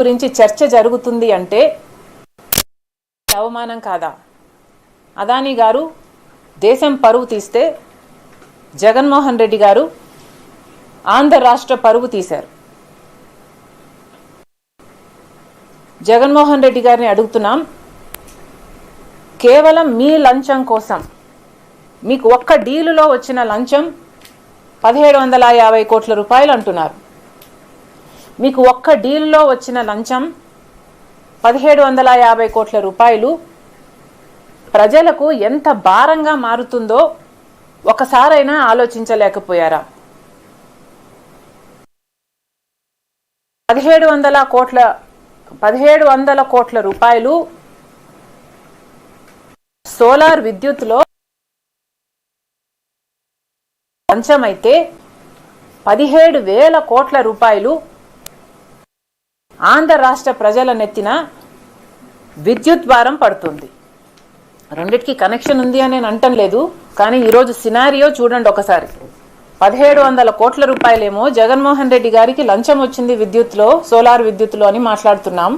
గురించి చర్చ జరుగుతుంది అంటే అవమానం కాదా? అదానీ గారు దేశం పరువు తీస్తే జగన్మోహన్ రెడ్డి గారు ఆంధ్ర రాష్ట్ర పరువు తీశారు. జగన్మోహన్ రెడ్డి గారిని అడుగుతున్నాం, కేవలం మీ లంచం కోసం మీకు ఒక్క డీలులో వచ్చిన లంచం 1750 కోట్ల రూపాయలు అంటున్నారు. మీకు ఒక్క డీల్లో వచ్చిన లంచం 1750 కోట్ల రూపాయలు ప్రజలకు ఎంత భారంగా మారుతుందో ఒకసారైనా ఆలోచించలేకపోయారా? 1700 కోట్ల రూపాయలు సోలార్ విద్యుత్లో లంచమైతే 17,000 కోట్ల రూపాయలు ఆంధ్ర రాష్ట్ర ప్రజల నెత్తిన విద్యుత్ భారం పడుతుంది. రెండిటికి కనెక్షన్ ఉంది అని నేను అంటం లేదు, కానీ ఈరోజు సినారియో చూడండి ఒకసారి. 1700 కోట్ల రూపాయలేమో జగన్మోహన్ రెడ్డి గారికి లంచం వచ్చింది విద్యుత్లో, సోలార్ విద్యుత్లో అని మాట్లాడుతున్నాం.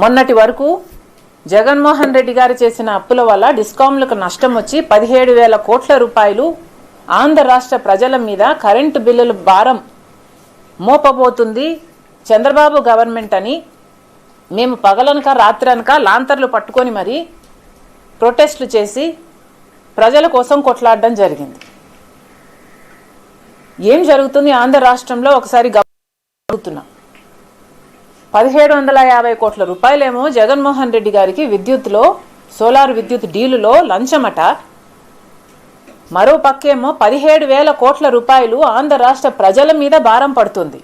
మొన్నటి వరకు జగన్మోహన్ రెడ్డి గారు చేసిన అప్పుల వల్ల డిస్కాంలకు నష్టం వచ్చి 17,000 కోట్ల రూపాయలు ఆంధ్ర రాష్ట్ర ప్రజల మీద కరెంటు బిల్లుల భారం మోపబోతుంది చంద్రబాబు గవర్నమెంట్ అని మేము పగలనక రాత్రనక లాంతర్లు పట్టుకొని మరి ప్రొటెస్టులు చేసి ప్రజల కోసం కొట్లాడడం జరిగింది. ఏం జరుగుతుంది ఆంధ్ర రాష్ట్రంలో ఒకసారి గమనిస్తున్నాం. 1750 కోట్ల రూపాయలేమో జగన్మోహన్ రెడ్డి గారికి విద్యుత్లో, సోలార్ విద్యుత్ డీలులో లంచమట. మరో పక్కేమో 17,000 కోట్ల రూపాయలు ఆంధ్ర రాష్ట్ర ప్రజల మీద భారం పడుతుంది.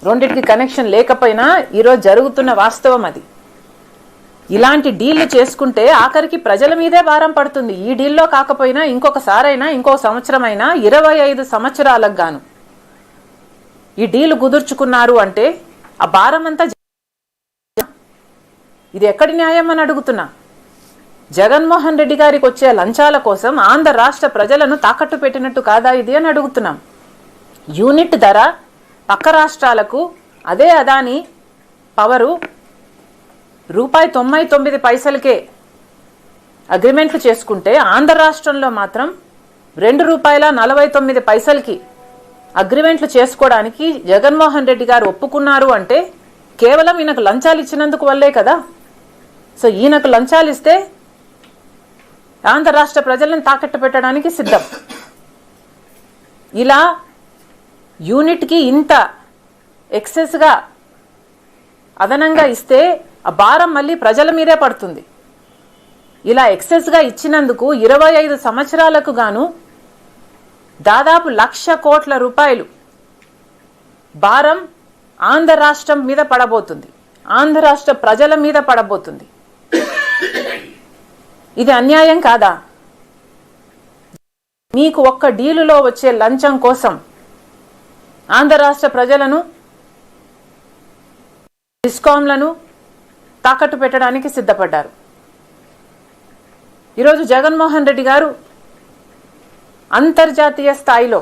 రెండింటికి కనెక్షన్ లేకపోయినా ఈరోజు జరుగుతున్న వాస్తవం అది. ఇలాంటి డీళ్లు చేసుకుంటే ఆఖరికి ప్రజల మీదే భారం పడుతుంది. ఈ డీల్లో కాకపోయినా ఇంకొకసారైనా, ఇంకో సంవత్సరమైనా 25 సంవత్సరాలకు గాను ఈ డీలు కుదుర్చుకున్నారు అంటే ఆ భారం అంతా ఇది ఎక్కడి న్యాయం అని అడుగుతున్నా. జగన్మోహన్ రెడ్డి గారికి వచ్చే లంచాల కోసం ఆంధ్ర రాష్ట్ర ప్రజలను తాకట్టు పెట్టినట్టు కాదా ఇది అని అడుగుతున్నాం. యూనిట్ ధర పక్క రాష్ట్రాలకు అదే అదానీ పవరు ₹99 అగ్రిమెంట్లు చేసుకుంటే ఆంధ్ర రాష్ట్రంలో మాత్రం ₹2.49 అగ్రిమెంట్లు చేసుకోవడానికి జగన్మోహన్ రెడ్డి గారు ఒప్పుకున్నారు అంటే కేవలం ఈయనకు లంచాలు ఇచ్చినందుకు వల్లే కదా. సో ఈయనకు లంచాలు ఇస్తే ఆంధ్ర రాష్ట్ర ప్రజలను తాకట్టు పెట్టడానికి సిద్ధం. ఇలా యూనిట్కి ఇంత ఎక్సెస్గా అదనంగా ఇస్తే ఆ భారం మళ్ళీ ప్రజల మీదే పడుతుంది. ఇలా ఎక్సెస్గా ఇచ్చినందుకు 25 సంవత్సరాలకు గాను దాదాపు 1,00,000 కోట్ల రూపాయలు భారం ఆంధ్ర రాష్ట్రం మీద పడబోతుంది, ఆంధ్ర రాష్ట్ర ప్రజల మీద పడబోతుంది. ఇది అన్యాయం కాదా? మీకు ఒక్క డీలులో వచ్చే లంచం కోసం ఆంధ్ర రాష్ట్ర ప్రజలను, డిస్కాంలను తాకట్టు పెట్టడానికి సిద్ధపడ్డారు. ఈరోజు జగన్మోహన్ రెడ్డి గారు అంతర్జాతీయ స్థాయిలో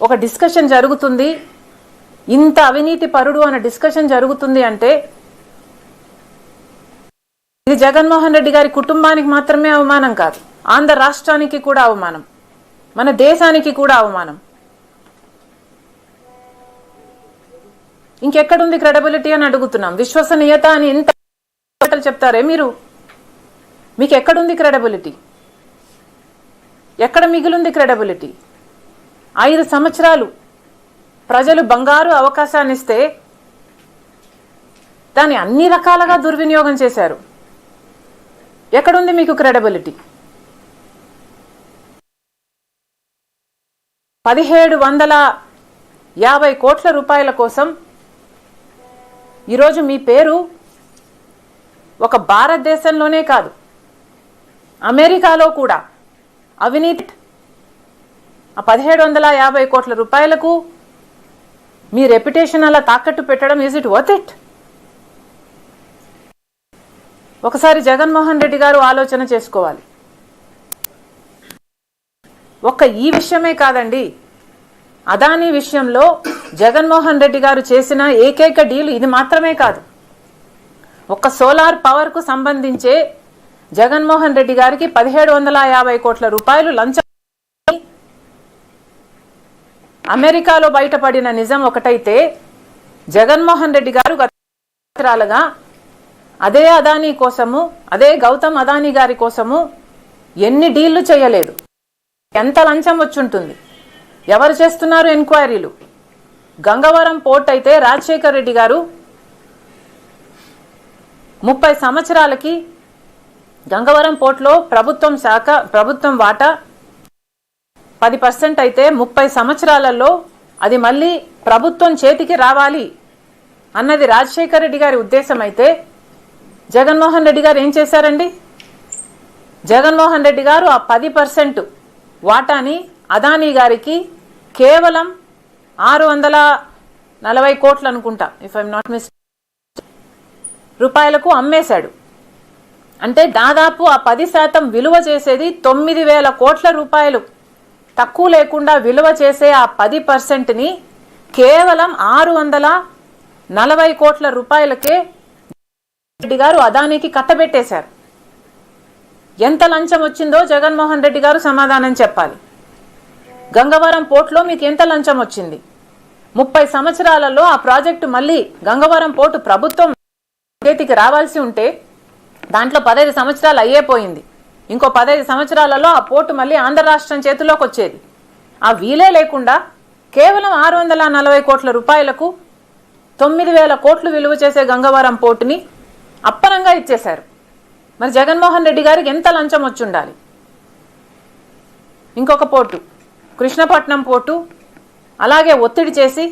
ఒక డిస్కషన్ జరుగుతుంది, ఇంత అవినీతి పరుడు అనే డిస్కషన్ జరుగుతుంది అంటే ఇది జగన్మోహన్ రెడ్డి గారి కుటుంబానికి మాత్రమే అవమానం కాదు, ఆంధ్ర రాష్ట్రానికి కూడా అవమానం, మన దేశానికి కూడా అవమానం. ఇంకెక్కడుంది క్రెడిబిలిటీ అని అడుగుతున్నాం. విశ్వసనీయత అని ఎంత చెప్తారే మీరు, మీకు ఎక్కడుంది క్రెడిబిలిటీ? ఎక్కడ మిగిలింది క్రెడిబిలిటీ? 5 సంవత్సరాలు ప్రజలు బంగారు అవకాశాన్ని ఇస్తే దాన్ని అన్ని రకాలుగా దుర్వినియోగం చేశారు. ఎక్కడుంది మీకు క్రెడిబిలిటీ? 1750 కోట్ల రూపాయల కోసం ఈరోజు మీ పేరు ఒక భారతదేశంలోనే కాదు అమెరికాలో కూడా అవినీతి. ఆ 1750 కోట్ల రూపాయలకు మీ రెప్యుటేషన్ అలా తాకట్టు పెట్టడం, ఈజ్ ఇట్ వర్త్ ఇట్? ఒకసారి జగన్మోహన్ రెడ్డి గారు ఆలోచన చేసుకోవాలి. ఒక్క ఈ విషయమే కాదండి, అదానీ విషయంలో జగన్మోహన్ రెడ్డి గారు చేసిన ఏకైక డీల్ ఇది మాత్రమే కాదు. ఒక్క సోలార్ పవర్కు సంబంధించే జగన్మోహన్ రెడ్డి గారికి 1750 కోట్ల రూపాయలు లంచం. అమెరికాలో బయటపడిన నిజం ఒకటైతే జగన్మోహన్ రెడ్డి గారు గతాలుగా అదే అదానీ కోసము, అదే గౌతమ్ అదానీ గారి కోసము ఎన్ని డీళ్లు చేయలేదు. ఎంత లంచం వచ్చుంటుంది? ఎవరు చేస్తున్నారు ఎంక్వైరీలు? గంగవరం పోర్ట్ అయితే రాజశేఖర్ రెడ్డి గారు 30 సంవత్సరాలకి గంగవరం పోర్ట్లో ప్రభుత్వం వాటా 10% అయితే 30 సంవత్సరాలలో అది మళ్ళీ ప్రభుత్వం చేతికి రావాలి అన్నది రాజశేఖర్ రెడ్డి గారి ఉద్దేశం అయితే జగన్మోహన్ రెడ్డి గారు ఏం చేశారండి? జగన్మోహన్ రెడ్డి గారు ఆ 10% వాటాని అదానీ గారికి కేవలం 640 కోట్లు అనుకుంటా, ఇఫ్ ఐఎమ్ నాట్ మిస్, రూపాయలకు అమ్మేశాడు. అంటే దాదాపు ఆ 10% విలువ చేసేది 9000 కోట్ల రూపాయలు. తక్కువ లేకుండా విలువ చేసే ఆ 10%ని కేవలం 640 కోట్ల రూపాయలకే రెడ్డి గారు అదానికి కట్టబెట్టేశారు. ఎంత లంచం వచ్చిందో జగన్మోహన్ రెడ్డి గారు సమాధానం చెప్పాలి. గంగవరం పోర్టులో మీకు ఎంత లంచం వచ్చింది? 30 సంవత్సరాలలో ఆ ప్రాజెక్టు మళ్ళీ గంగవరం పోర్టు ప్రభుత్వం చేతికి రావాల్సి ఉంటే దాంట్లో 15 సంవత్సరాలు అయ్యేపోయింది. ఇంకో 15 సంవత్సరాలలో ఆ పోర్టు మళ్ళీ ఆంధ్ర రాష్ట్రం చేతిలోకి వచ్చేది. ఆ వీలే లేకుండా కేవలం 640 కోట్ల రూపాయలకు 9000 కోట్లు విలువ చేసే గంగవరం పోర్టుని అప్పనంగా ఇచ్చేశారు. మరి జగన్మోహన్ రెడ్డి గారికి ఎంత లంచం వచ్చి ఉండాలి? ఇంకొక పోర్టు, కృష్ణపట్నం పోర్టు అలాగే ఒత్తిడి చేసి